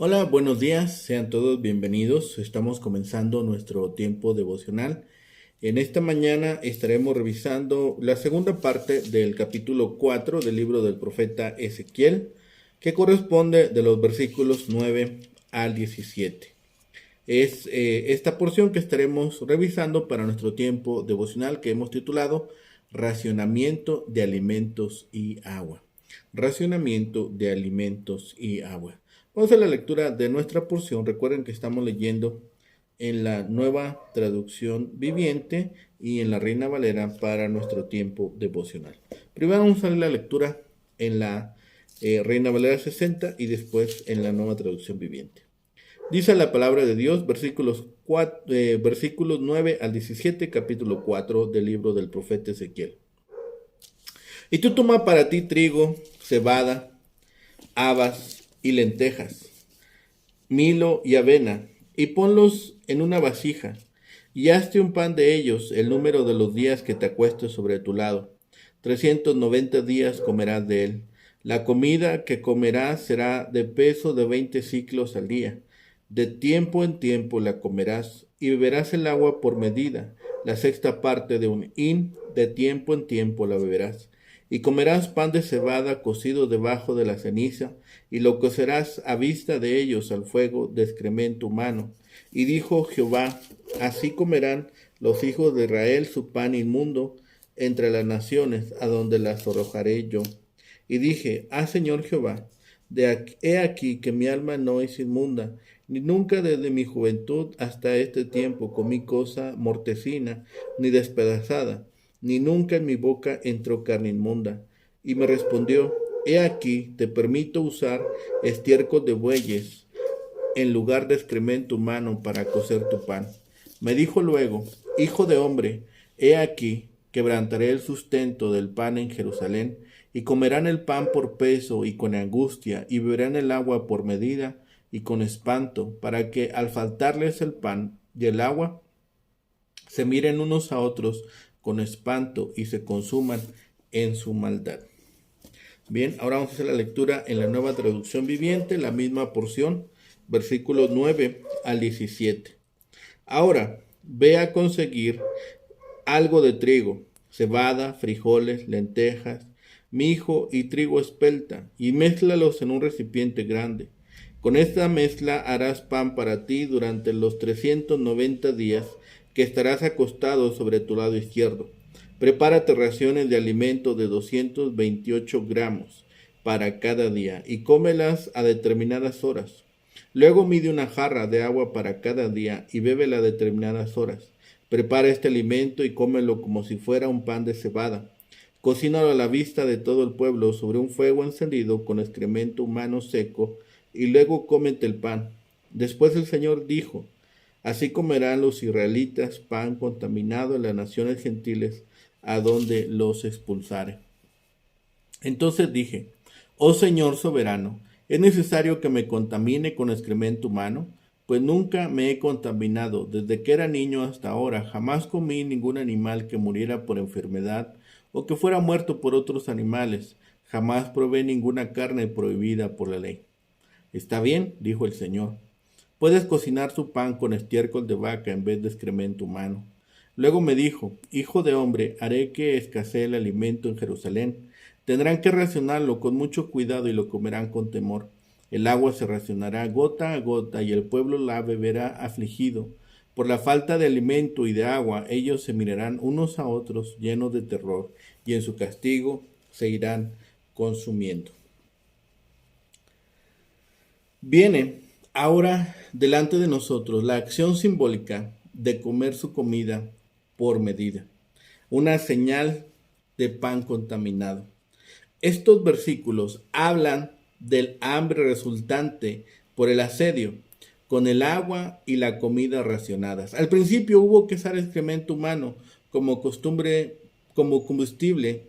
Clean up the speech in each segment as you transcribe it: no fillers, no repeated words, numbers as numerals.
Hola, buenos días, sean todos bienvenidos. Estamos comenzando nuestro tiempo devocional. En esta mañana estaremos revisando la segunda parte del capítulo 4 del libro del profeta Ezequiel, que corresponde de los versículos 9 al 17. Es esta porción que estaremos revisando para nuestro tiempo devocional que hemos titulado Racionamiento de alimentos y agua. Racionamiento de alimentos y agua. Vamos a la lectura de nuestra porción. Recuerden que estamos leyendo en la Nueva Traducción Viviente y en la Reina Valera para nuestro tiempo devocional. Primero vamos a la lectura en la Reina Valera 60 y después en la Nueva Traducción Viviente. Dice la palabra de Dios, versículos 9 al 17, capítulo 4 del libro del profeta Ezequiel. Y tú toma para ti trigo, cebada, habas y lentejas, milo y avena, y ponlos en una vasija, y hazte un pan de ellos el número de los días que te acuestes sobre tu lado. 390 días comerás de él. La comida que comerás será de peso de 20 siclos al día. De tiempo en tiempo la comerás, y beberás el agua por medida, la sexta parte de un hin, de tiempo en tiempo la beberás. Y comerás pan de cebada cocido debajo de la ceniza, y lo cocerás a vista de ellos al fuego de excremento humano. Y dijo Jehová, así comerán los hijos de Israel su pan inmundo entre las naciones, a donde las arrojaré yo. Y dije, Señor Jehová, he aquí que mi alma no es inmunda, ni nunca desde mi juventud hasta este tiempo comí cosa mortecina, ni despedazada, ni nunca en mi boca entró carne inmunda. Y me respondió, he aquí, te permito usar estiércol de bueyes en lugar de excremento humano para cocer tu pan. Me dijo luego, hijo de hombre, he aquí, quebrantaré el sustento del pan en Jerusalén, y comerán el pan por peso y con angustia, y beberán el agua por medida y con espanto, para que al faltarles el pan y el agua, se miren unos a otros con espanto y se consuman en su maldad. Bien, ahora vamos a hacer la lectura en la Nueva Traducción Viviente, la misma porción, versículos 9 al 17. Ahora, ve a conseguir algo de trigo, cebada, frijoles, lentejas, mijo y trigo espelta, y mézclalos en un recipiente grande. Con esta mezcla harás pan para ti durante los 390 días que estarás acostado sobre tu lado izquierdo. Prepárate raciones de alimento de 228 gramos para cada día y cómelas a determinadas horas. Luego mide una jarra de agua para cada día y bébela a determinadas horas. Prepara este alimento y cómelo como si fuera un pan de cebada. Cocínalo a la vista de todo el pueblo sobre un fuego encendido con excremento humano seco, y luego cómete el pan. Después el Señor dijo, así comerán los israelitas pan contaminado en las naciones gentiles, a donde los expulsare. Entonces dije, oh Señor soberano, ¿es necesario que me contamine con excremento humano? Pues nunca me he contaminado, desde que era niño hasta ahora, jamás comí ningún animal que muriera por enfermedad o que fuera muerto por otros animales, jamás probé ninguna carne prohibida por la ley. Está bien, dijo el Señor. Puedes cocinar su pan con estiércol de vaca en vez de excremento humano. Luego me dijo, hijo de hombre, haré que escasee el alimento en Jerusalén. Tendrán que racionarlo con mucho cuidado y lo comerán con temor. El agua se racionará gota a gota y el pueblo la beberá afligido. Por la falta de alimento y de agua, ellos se mirarán unos a otros llenos de terror y en su castigo se irán consumiendo. Viene ahora delante de nosotros la acción simbólica de comer su comida por medida, una señal de pan contaminado. Estos versículos hablan del hambre resultante por el asedio, con el agua y la comida racionadas. Al principio hubo que usar excremento humano como costumbre, como combustible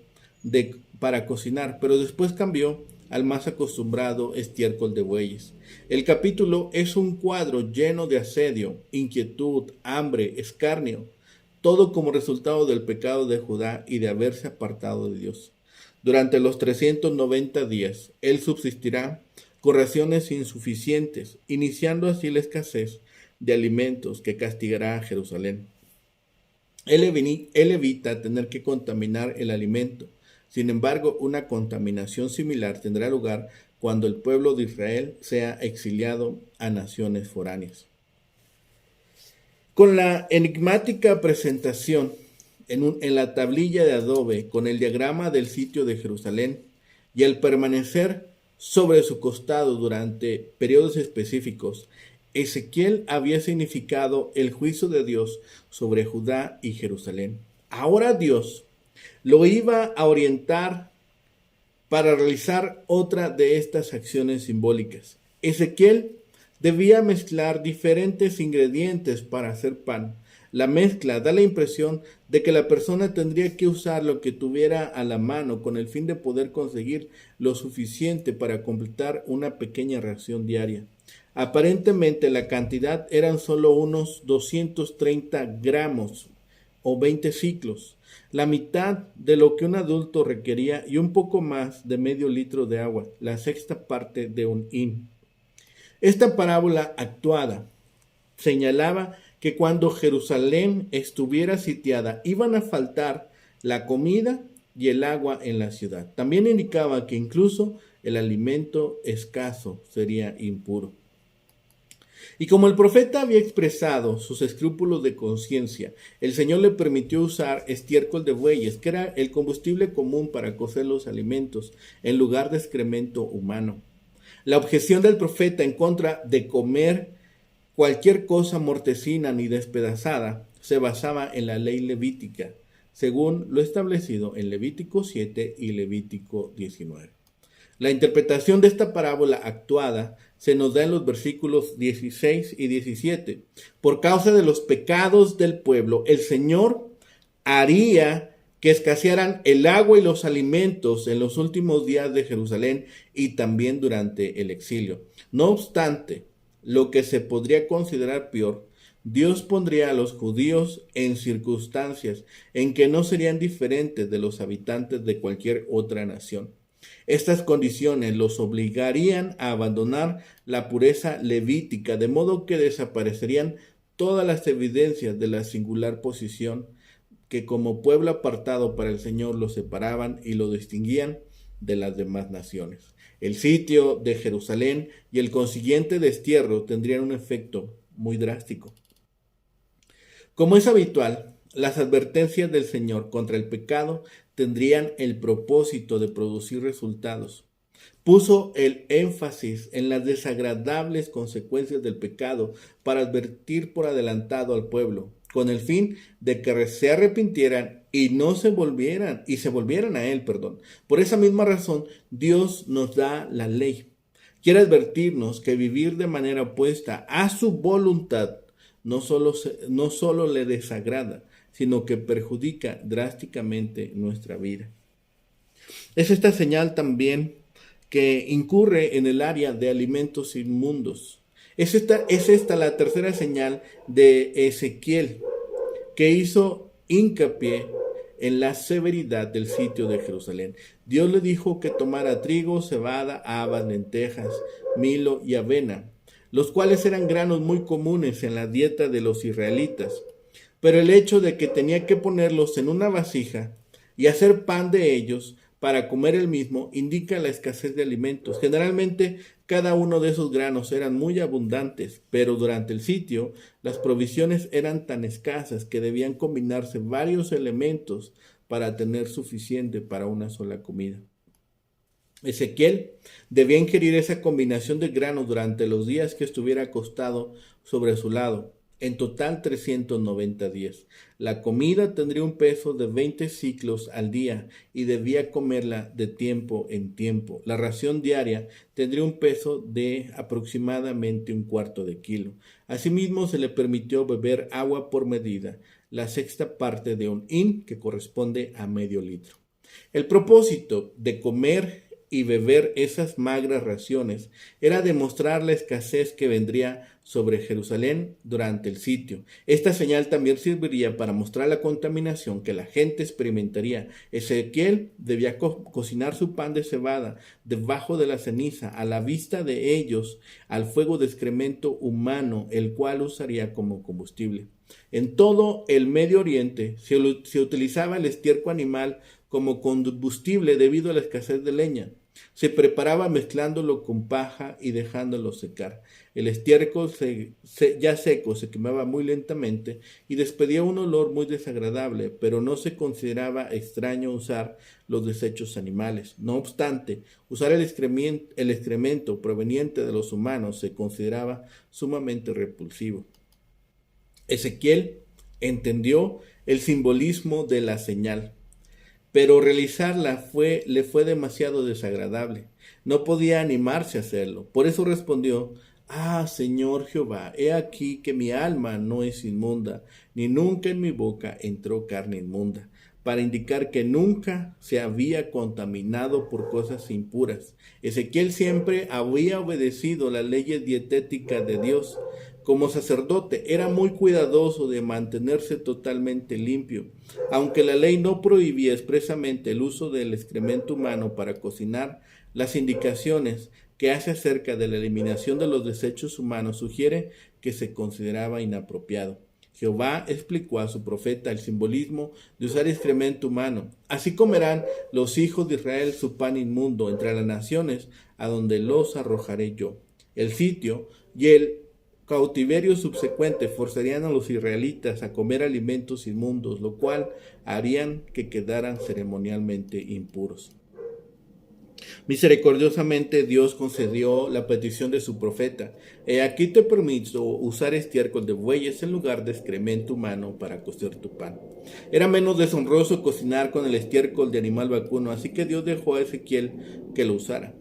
para cocinar, pero después cambió al más acostumbrado estiércol de bueyes. El capítulo es un cuadro lleno de asedio, inquietud, hambre, escarnio, todo como resultado del pecado de Judá y de haberse apartado de Dios. Durante los 390 días, él subsistirá con raciones insuficientes, iniciando así la escasez de alimentos que castigará a Jerusalén. Él evita tener que contaminar el alimento. Sin embargo, una contaminación similar tendrá lugar cuando el pueblo de Israel sea exiliado a naciones foráneas. Con la enigmática presentación en la tablilla de adobe con el diagrama del sitio de Jerusalén y el permanecer sobre su costado durante periodos específicos, Ezequiel había significado el juicio de Dios sobre Judá y Jerusalén. Ahora Dios lo iba a orientar para realizar otra de estas acciones simbólicas. Ezequiel debía mezclar diferentes ingredientes para hacer pan. La mezcla da la impresión de que la persona tendría que usar lo que tuviera a la mano con el fin de poder conseguir lo suficiente para completar una pequeña ración diaria. Aparentemente la cantidad eran solo unos 230 gramos o 20 ciclos, la mitad de lo que un adulto requería y un poco más de medio litro de agua, la sexta parte de un hin. Esta parábola actuada señalaba que cuando Jerusalén estuviera sitiada iban a faltar la comida y el agua en la ciudad. También indicaba que incluso el alimento escaso sería impuro. Y como el profeta había expresado sus escrúpulos de conciencia, el Señor le permitió usar estiércol de bueyes, que era el combustible común para cocer los alimentos, en lugar de excremento humano. La objeción del profeta en contra de comer cualquier cosa mortecina ni despedazada se basaba en la ley levítica, según lo establecido en Levítico 7 y Levítico 19. La interpretación de esta parábola actuada se nos da en los versículos 16 y 17. Por causa de los pecados del pueblo, el Señor haría que escasearan el agua y los alimentos en los últimos días de Jerusalén y también durante el exilio. No obstante, lo que se podría considerar peor, Dios pondría a los judíos en circunstancias en que no serían diferentes de los habitantes de cualquier otra nación. Estas condiciones los obligarían a abandonar la pureza levítica, de modo que desaparecerían todas las evidencias de la singular posición que como pueblo apartado para el Señor lo separaban y lo distinguían de las demás naciones. El sitio de Jerusalén y el consiguiente destierro tendrían un efecto muy drástico. Como es habitual, las advertencias del Señor contra el pecado tendrían el propósito de producir resultados. Puso el énfasis en las desagradables consecuencias del pecado para advertir por adelantado al pueblo, con el fin de que se arrepintieran y se volvieran a él. Por esa misma razón, Dios nos da la ley. Quiere advertirnos que vivir de manera opuesta a su voluntad no solo le desagrada, sino que perjudica drásticamente nuestra vida. Es esta señal también que incurre en el área de alimentos inmundos. Es esta la tercera señal de Ezequiel, que hizo hincapié en la severidad del sitio de Jerusalén. Dios le dijo que tomara trigo, cebada, habas, lentejas, milo y avena, los cuales eran granos muy comunes en la dieta de los israelitas. Pero el hecho de que tenía que ponerlos en una vasija y hacer pan de ellos para comer el mismo indica la escasez de alimentos. Generalmente cada uno de esos granos eran muy abundantes, pero durante el sitio las provisiones eran tan escasas que debían combinarse varios elementos para tener suficiente para una sola comida. Ezequiel debía ingerir esa combinación de granos durante los días que estuviera acostado sobre su lado. En total 390 días. La comida tendría un peso de 20 ciclos al día y debía comerla de tiempo en tiempo. La ración diaria tendría un peso de aproximadamente 1/4 de kilo. Asimismo, se le permitió beber agua por medida, la sexta parte de un hin, que corresponde a medio litro. El propósito de comer y beber esas magras raciones era demostrar la escasez que vendría sobre Jerusalén durante el sitio. Esta señal también serviría para mostrar la contaminación que la gente experimentaría. Ezequiel debía cocinar su pan de cebada debajo de la ceniza, a la vista de ellos, al fuego de excremento humano, el cual usaría como combustible. En todo el Medio Oriente se utilizaba el estiércol animal como combustible debido a la escasez de leña. Se preparaba mezclándolo con paja y dejándolo secar. El estiércol ya seco se quemaba muy lentamente y despedía un olor muy desagradable, pero no se consideraba extraño usar los desechos animales. No obstante, usar el excremento proveniente de los humanos se consideraba sumamente repulsivo. Ezequiel entendió el simbolismo de la señal, pero realizarla le fue demasiado desagradable. No podía animarse a hacerlo. Por eso respondió: Ah, Señor Jehová, he aquí que mi alma no es inmunda, ni nunca en mi boca entró carne inmunda, para indicar que nunca se había contaminado por cosas impuras. Ezequiel siempre había obedecido las leyes dietéticas de Dios. Como sacerdote era muy cuidadoso de mantenerse totalmente limpio. Aunque la ley no prohibía expresamente el uso del excremento humano para cocinar, las indicaciones que hace acerca de la eliminación de los desechos humanos sugiere que se consideraba inapropiado. Jehová explicó a su profeta el simbolismo de usar excremento humano. Así comerán los hijos de Israel su pan inmundo entre las naciones a donde los arrojaré yo. El sitio y el cautiverio subsecuente forzarían a los israelitas a comer alimentos inmundos, lo cual harían que quedaran ceremonialmente impuros. Misericordiosamente Dios concedió la petición de su profeta. Aquí te permito usar estiércol de bueyes en lugar de excremento humano para cocer tu pan. Era menos deshonroso cocinar con el estiércol de animal vacuno, así que Dios dejó a Ezequiel que lo usara.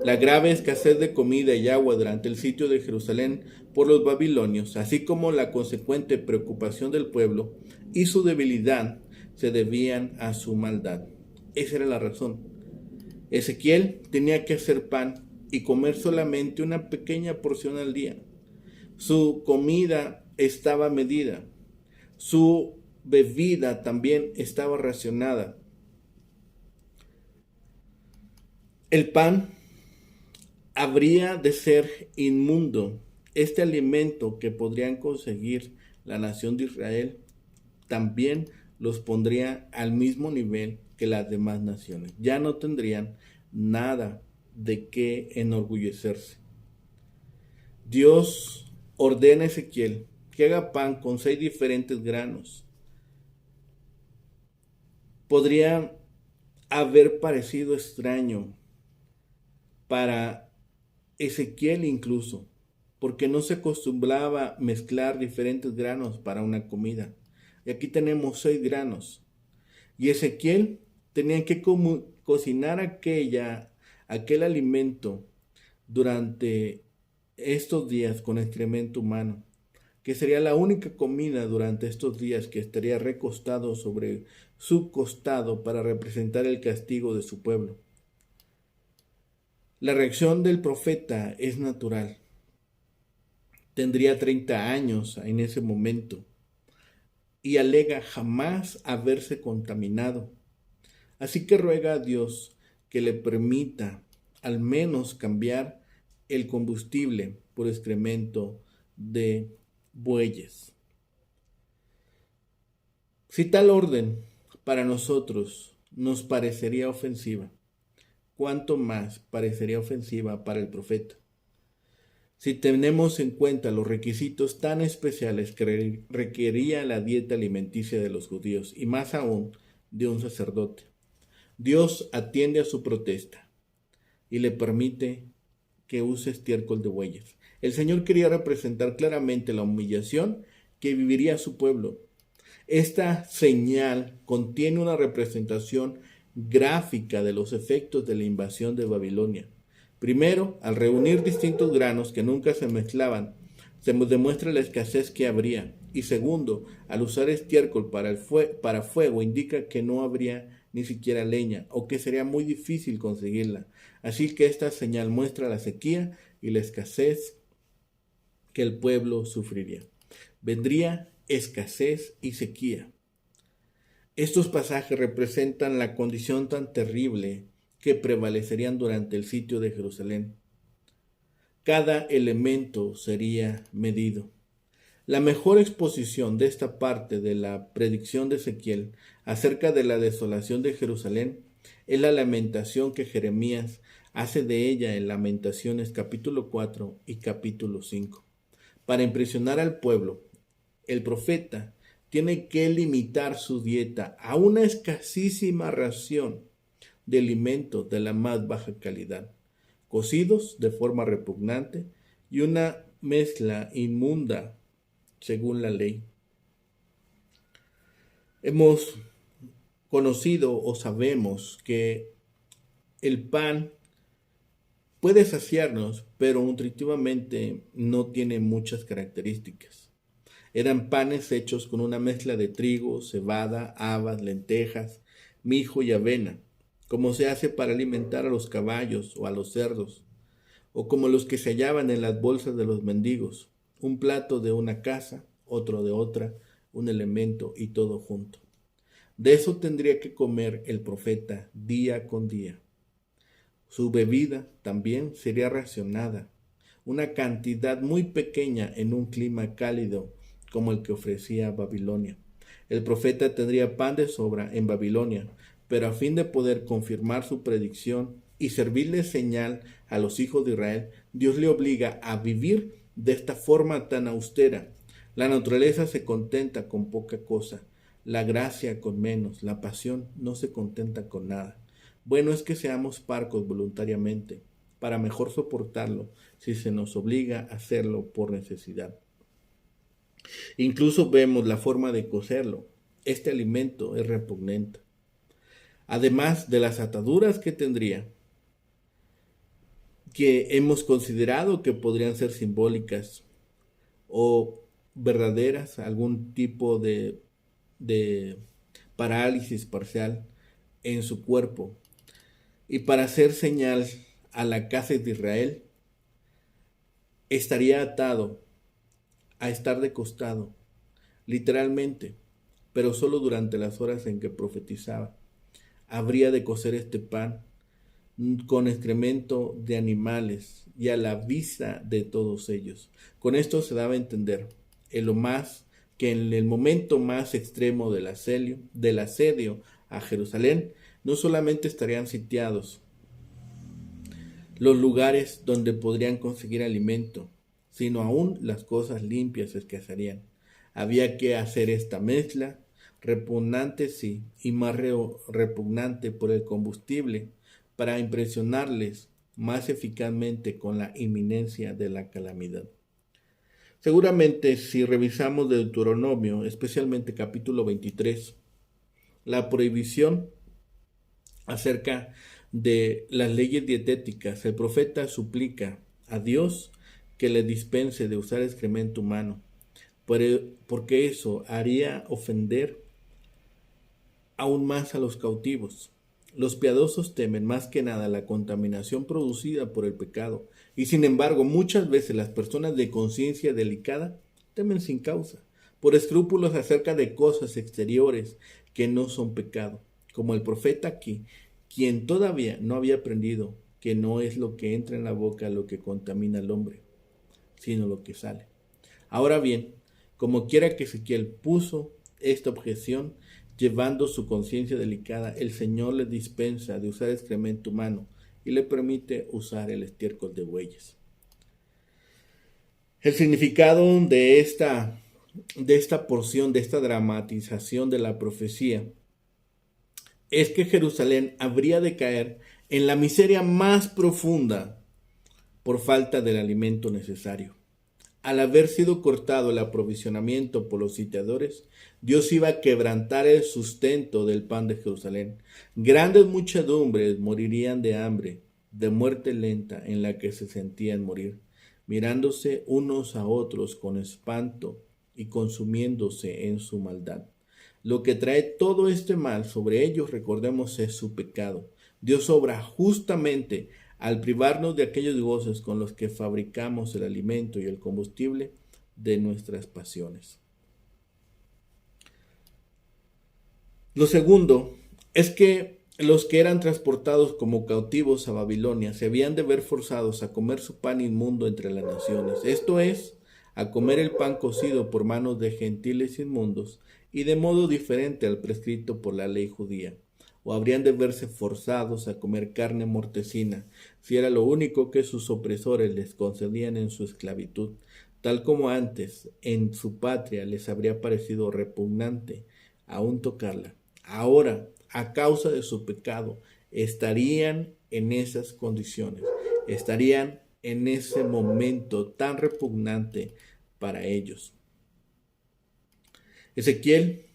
La grave escasez de comida y agua durante el sitio de Jerusalén por los babilonios, así como la consecuente preocupación del pueblo y su debilidad, se debían a su maldad. Esa era la razón. Ezequiel tenía que hacer pan y comer solamente una pequeña porción al día. Su comida estaba medida. Su bebida también estaba racionada. El pan habría de ser inmundo. Este alimento que podrían conseguir la nación de Israel también los pondría al mismo nivel que las demás naciones. Ya no tendrían nada de qué enorgullecerse. Dios ordena a Ezequiel que haga pan con 6 diferentes granos. Podría haber parecido extraño para Ezequiel incluso, porque no se acostumbraba a mezclar diferentes granos para una comida. Y aquí tenemos 6 granos. Y Ezequiel tenía que cocinar aquel alimento durante estos días con excremento humano, que sería la única comida durante estos días que estaría recostado sobre su costado para representar el castigo de su pueblo. La reacción del profeta es natural. Tendría 30 años en ese momento y alega jamás haberse contaminado. Así que ruega a Dios que le permita al menos cambiar el combustible por excremento de bueyes. Si tal orden para nosotros nos parecería ofensiva, ¿cuánto más parecería ofensiva para el profeta? Si tenemos en cuenta los requisitos tan especiales que requería la dieta alimenticia de los judíos, y más aún de un sacerdote, Dios atiende a su protesta y le permite que use estiércol de bueyes. El Señor quería representar claramente la humillación que viviría su pueblo. Esta señal contiene una representación gráfica de los efectos de la invasión de Babilonia. Primero, al reunir distintos granos que nunca se mezclaban, se demuestra la escasez que habría. Y segundo, al usar estiércol para fuego, indica que no habría ni siquiera leña, o que sería muy difícil conseguirla. Así que esta señal muestra la sequía y la escasez que el pueblo sufriría. Vendría escasez y sequía. Estos pasajes representan la condición tan terrible que prevalecerían durante el sitio de Jerusalén. Cada elemento sería medido. La mejor exposición de esta parte de la predicción de Ezequiel acerca de la desolación de Jerusalén es la lamentación que Jeremías hace de ella en Lamentaciones capítulo 4 y capítulo 5. Para impresionar al pueblo, el profeta tiene que limitar su dieta a una escasísima ración de alimentos de la más baja calidad, cocidos de forma repugnante y una mezcla inmunda según la ley. Hemos conocido o sabemos que el pan puede saciarnos, pero nutritivamente no tiene muchas características. Eran panes hechos con una mezcla de trigo, cebada, habas, lentejas, mijo y avena, como se hace para alimentar a los caballos o a los cerdos, o como los que se hallaban en las bolsas de los mendigos, un plato de una casa, otro de otra, un elemento y todo junto. De eso tendría que comer el profeta día con día. Su bebida también sería racionada, una cantidad muy pequeña en un clima cálido como el que ofrecía Babilonia. El profeta tendría pan de sobra en Babilonia, pero a fin de poder confirmar su predicción y servirle señal a los hijos de Israel, Dios le obliga a vivir de esta forma tan austera. La naturaleza se contenta con poca cosa, la gracia con menos, la pasión no se contenta con nada. Bueno es que seamos parcos voluntariamente, para mejor soportarlo si se nos obliga a hacerlo por necesidad. Incluso vemos la forma de cocerlo. Este alimento es repugnante. Además de las ataduras que tendría, que hemos considerado que podrían ser simbólicas o verdaderas, algún tipo de parálisis parcial en su cuerpo. Y para hacer señal a la casa de Israel, estaría atado a estar de costado, literalmente, pero solo durante las horas en que profetizaba. Habría de cocer este pan con excremento de animales y a la vista de todos ellos. Con esto se daba a entender que en el momento más extremo del asedio a Jerusalén, no solamente estarían sitiados los lugares donde podrían conseguir alimento, sino aún las cosas limpias escasearían. Había que hacer esta mezcla, repugnante sí, y más repugnante por el combustible, para impresionarles más eficazmente con la inminencia de la calamidad. Seguramente si revisamos Deuteronomio, especialmente capítulo 23, la prohibición acerca de las leyes dietéticas, el profeta suplica a Dios que le dispense de usar excremento humano, porque eso haría ofender aún más a los cautivos. Los piadosos temen más que nada la contaminación producida por el pecado, y sin embargo muchas veces las personas de conciencia delicada temen sin causa, por escrúpulos acerca de cosas exteriores que no son pecado, como el profeta aquí, quien todavía no había aprendido que no es lo que entra en la boca lo que contamina al hombre, sino lo que sale. Ahora bien, como quiera que Ezequiel puso esta objeción, llevando su conciencia delicada, el Señor le dispensa de usar excremento humano y le permite usar el estiércol de bueyes. El significado de esta porción, de esta dramatización de la profecía, es que Jerusalén habría de caer en la miseria más profunda por falta del alimento necesario. Al haber sido cortado el aprovisionamiento por los sitiadores, Dios iba a quebrantar el sustento del pan de Jerusalén. Grandes muchedumbres morirían de hambre, de muerte lenta en la que se sentían morir, mirándose unos a otros con espanto y consumiéndose en su maldad. Lo que trae todo este mal sobre ellos, recordemos, es su pecado. Dios obra justamente al privarnos de aquellos goces con los que fabricamos el alimento y el combustible de nuestras pasiones. Lo segundo es que los que eran transportados como cautivos a Babilonia se habían de ver forzados a comer su pan inmundo entre las naciones, esto es, a comer el pan cocido por manos de gentiles inmundos y de modo diferente al prescrito por la ley judía, o habrían de verse forzados a comer carne mortecina, si era lo único que sus opresores les concedían en su esclavitud, tal como antes en su patria les habría parecido repugnante aún tocarla. Ahora, a causa de su pecado, estarían en esas condiciones, estarían en ese momento tan repugnante para ellos. Ezequiel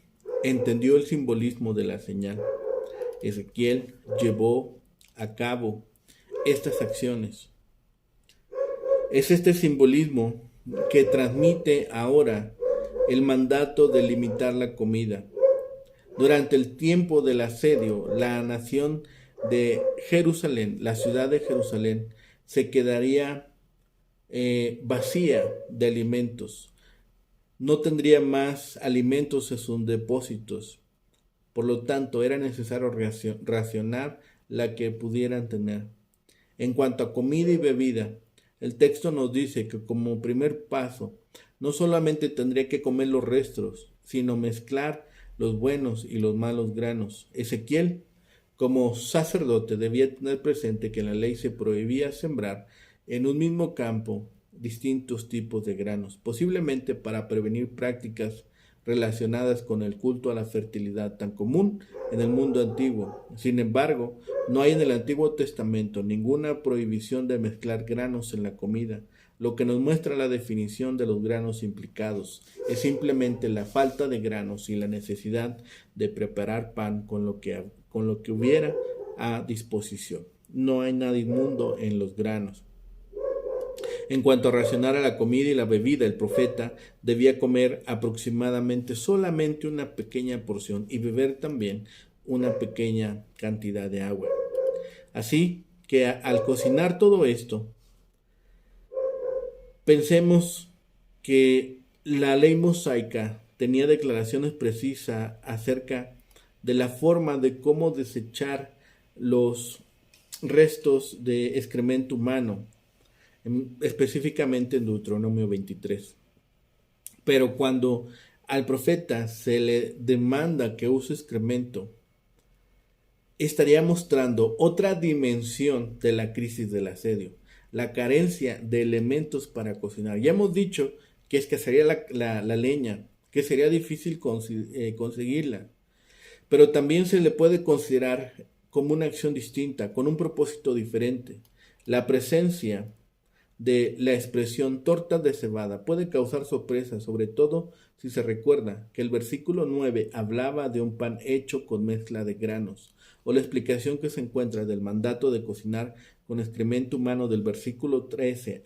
entendió el simbolismo de la señal. Ezequiel llevó a cabo estas acciones. Es este simbolismo que transmite ahora el mandato de limitar la comida. Durante el tiempo del asedio, la nación de Jerusalén, la ciudad de Jerusalén, se quedaría vacía de alimentos. No tendría más alimentos en sus depósitos. Por lo tanto, era necesario racionar la que pudieran tener. En cuanto a comida y bebida, el texto nos dice que como primer paso, no solamente tendría que comer los restos, sino mezclar los buenos y los malos granos. Ezequiel, como sacerdote, debía tener presente que en la ley se prohibía sembrar en un mismo campo distintos tipos de granos, posiblemente para prevenir prácticas relacionadas con el culto a la fertilidad tan común en el mundo antiguo. Sin embargo, no hay en el Antiguo Testamento ninguna prohibición de mezclar granos en la comida. Lo que nos muestra la definición de los granos implicados es simplemente la falta de granos y la necesidad de preparar pan con lo que hubiera a disposición. No hay nada inmundo en los granos. En cuanto a racionar a la comida y la bebida, el profeta debía comer aproximadamente solamente una pequeña porción y beber también una pequeña cantidad de agua. Así que al cocinar todo esto, pensemos que la ley mosaica tenía declaraciones precisas acerca de la forma de cómo desechar los restos de excremento humano, específicamente en Deuteronomio 23. Pero cuando al profeta se le demanda que use excremento, estaría mostrando otra dimensión de la crisis del asedio, la carencia de elementos para cocinar. Ya hemos dicho que escasearía la leña, que sería difícil conseguirla, pero también se le puede considerar como una acción distinta, con un propósito diferente. La presencia de la expresión tortas de cebada puede causar sorpresa, sobre todo si se recuerda que el versículo 9 hablaba de un pan hecho con mezcla de granos, o la explicación que se encuentra del mandato de cocinar con excremento humano del versículo 13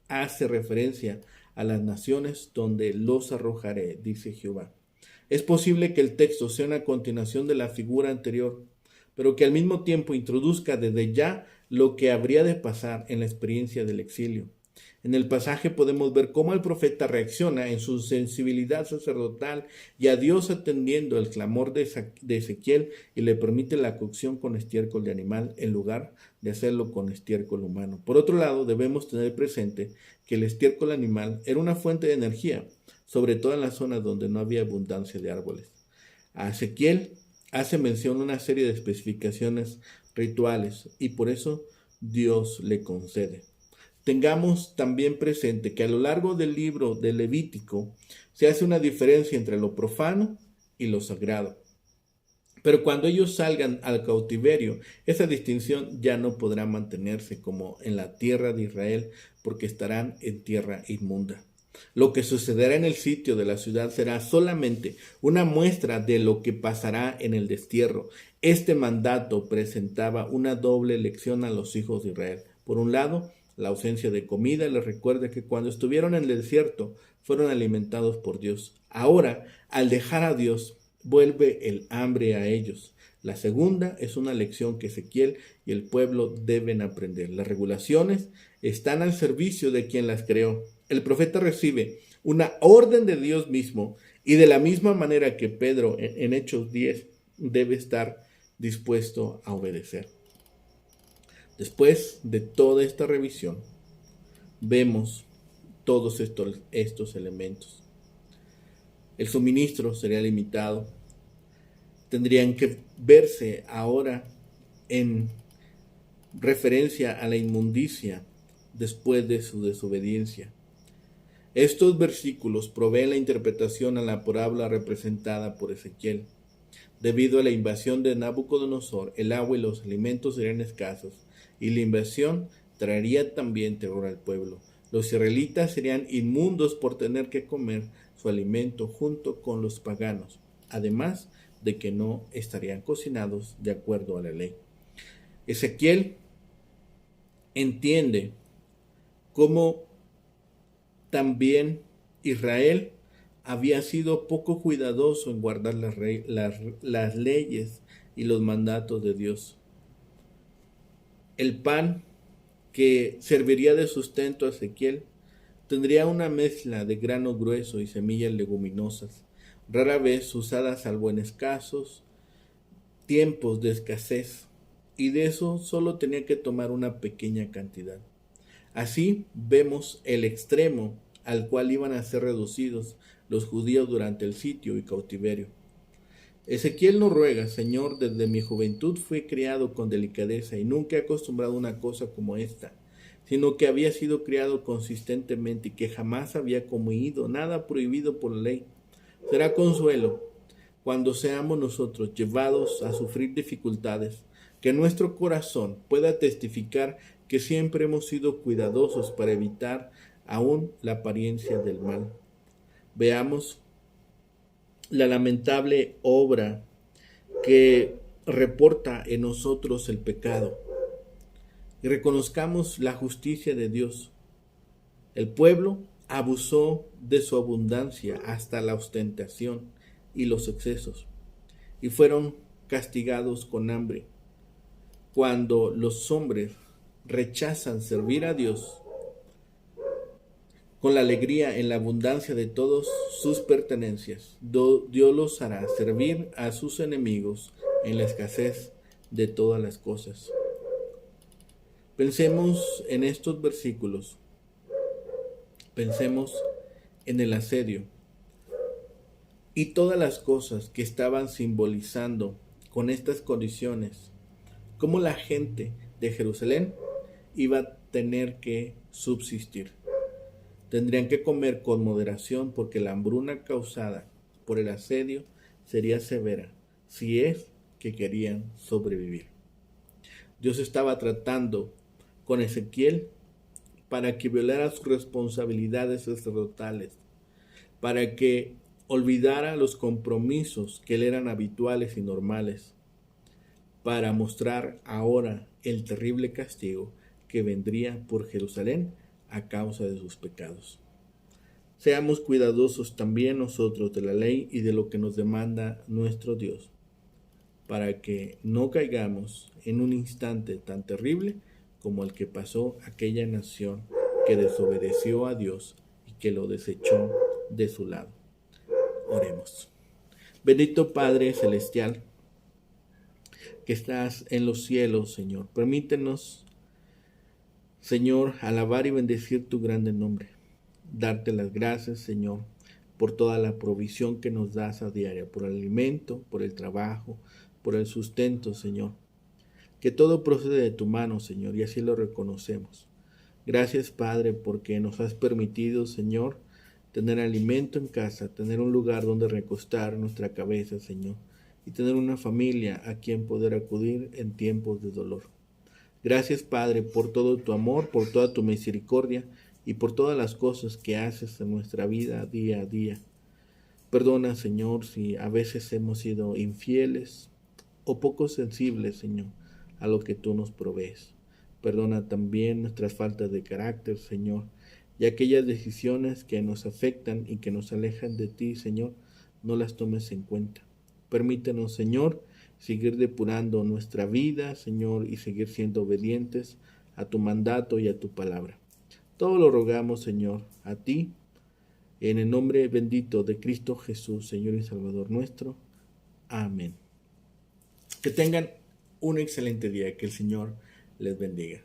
hace referencia a las naciones donde los arrojaré, dice Jehová. Es posible que el texto sea una continuación de la figura anterior, pero que al mismo tiempo introduzca desde ya lo que habría de pasar en la experiencia del exilio. En el pasaje podemos ver cómo el profeta reacciona en su sensibilidad sacerdotal y a Dios atendiendo el clamor de Ezequiel y le permite la cocción con estiércol de animal en lugar de hacerlo con estiércol humano. Por otro lado, debemos tener presente que el estiércol animal era una fuente de energía, sobre todo en las zonas donde no había abundancia de árboles. A Ezequiel hace mención a una serie de especificaciones rituales y por eso Dios le concede. Tengamos también presente que a lo largo del libro de Levítico se hace una diferencia entre lo profano y lo sagrado. Pero cuando ellos salgan al cautiverio, esa distinción ya no podrá mantenerse como en la tierra de Israel, porque estarán en tierra inmunda. Lo que sucederá en el sitio de la ciudad será solamente una muestra de lo que pasará en el destierro. Este mandato presentaba una doble lección a los hijos de Israel. Por un lado, la ausencia de comida les recuerda que cuando estuvieron en el desierto fueron alimentados por Dios. Ahora, al dejar a Dios, vuelve el hambre a ellos. La segunda es una lección que Ezequiel y el pueblo deben aprender. Las regulaciones están al servicio de quien las creó. El profeta recibe una orden de Dios mismo y de la misma manera que Pedro en Hechos 10 debe estar dispuesto a obedecer. Después de toda esta revisión, vemos todos estos elementos. El suministro sería limitado. Tendrían que verse ahora en referencia a la inmundicia después de su desobediencia. Estos versículos proveen la interpretación a la parábola representada por Ezequiel. Debido a la invasión de Nabucodonosor, el agua y los alimentos serían escasos, y la invasión traería también terror al pueblo. Los israelitas serían inmundos por tener que comer su alimento junto con los paganos, además de que no estarían cocinados de acuerdo a la ley. Ezequiel entiende cómo también Israel había sido poco cuidadoso en guardar las leyes y los mandatos de Dios. El pan que serviría de sustento a Ezequiel tendría una mezcla de grano grueso y semillas leguminosas, rara vez usadas salvo en escasos tiempos de escasez, y de eso solo tenía que tomar una pequeña cantidad. Así vemos el extremo al cual iban a ser reducidos los judíos durante el sitio y cautiverio. Ezequiel nos ruega: Señor, desde mi juventud fui criado con delicadeza y nunca he acostumbrado a una cosa como esta, sino que había sido criado consistentemente y que jamás había comido nada prohibido por la ley. Será consuelo cuando seamos nosotros llevados a sufrir dificultades, que nuestro corazón pueda testificar que siempre hemos sido cuidadosos para evitar aún la apariencia del mal. Veamos la lamentable obra que reporta en nosotros el pecado y reconozcamos la justicia de Dios. El pueblo abusó de su abundancia hasta la ostentación y los excesos, y fueron castigados con hambre. Cuando los hombres rechazan servir a Dios con la alegría en la abundancia de todas sus pertenencias, Dios los hará servir a sus enemigos en la escasez de todas las cosas. Pensemos en estos versículos, pensemos en el asedio y todas las cosas que estaban simbolizando con estas condiciones, cómo la gente de Jerusalén iba a tener que subsistir. Tendrían que comer con moderación porque la hambruna causada por el asedio sería severa si es que querían sobrevivir. Dios estaba tratando con Ezequiel para que violara sus responsabilidades sacerdotales, para que olvidara los compromisos que le eran habituales y normales, para mostrar ahora el terrible castigo que vendría por Jerusalén a causa de sus pecados. Seamos cuidadosos también nosotros de la ley y de lo que nos demanda nuestro Dios, para que no caigamos en un instante tan terrible como el que pasó aquella nación que desobedeció a Dios y que lo desechó de su lado. Oremos. Bendito Padre Celestial, que estás en los cielos, Señor, permítenos, Señor, alabar y bendecir tu grande nombre. Darte las gracias, Señor, por toda la provisión que nos das a diario, por el alimento, por el trabajo, por el sustento, Señor. Que todo procede de tu mano, Señor, y así lo reconocemos. Gracias, Padre, porque nos has permitido, Señor, tener alimento en casa, tener un lugar donde recostar nuestra cabeza, Señor, y tener una familia a quien poder acudir en tiempos de dolor. Gracias, Padre, por todo tu amor, por toda tu misericordia y por todas las cosas que haces en nuestra vida día a día. Perdona, Señor, si a veces hemos sido infieles o poco sensibles, Señor, a lo que tú nos provees. Perdona también nuestras faltas de carácter, Señor, y aquellas decisiones que nos afectan y que nos alejan de ti, Señor, no las tomes en cuenta. Permítanos, Señor, seguir depurando nuestra vida, Señor, y seguir siendo obedientes a tu mandato y a tu palabra. Todo lo rogamos, Señor, a ti, en el nombre bendito de Cristo Jesús, Señor y Salvador nuestro. Amén. Que tengan un excelente día, que el Señor les bendiga.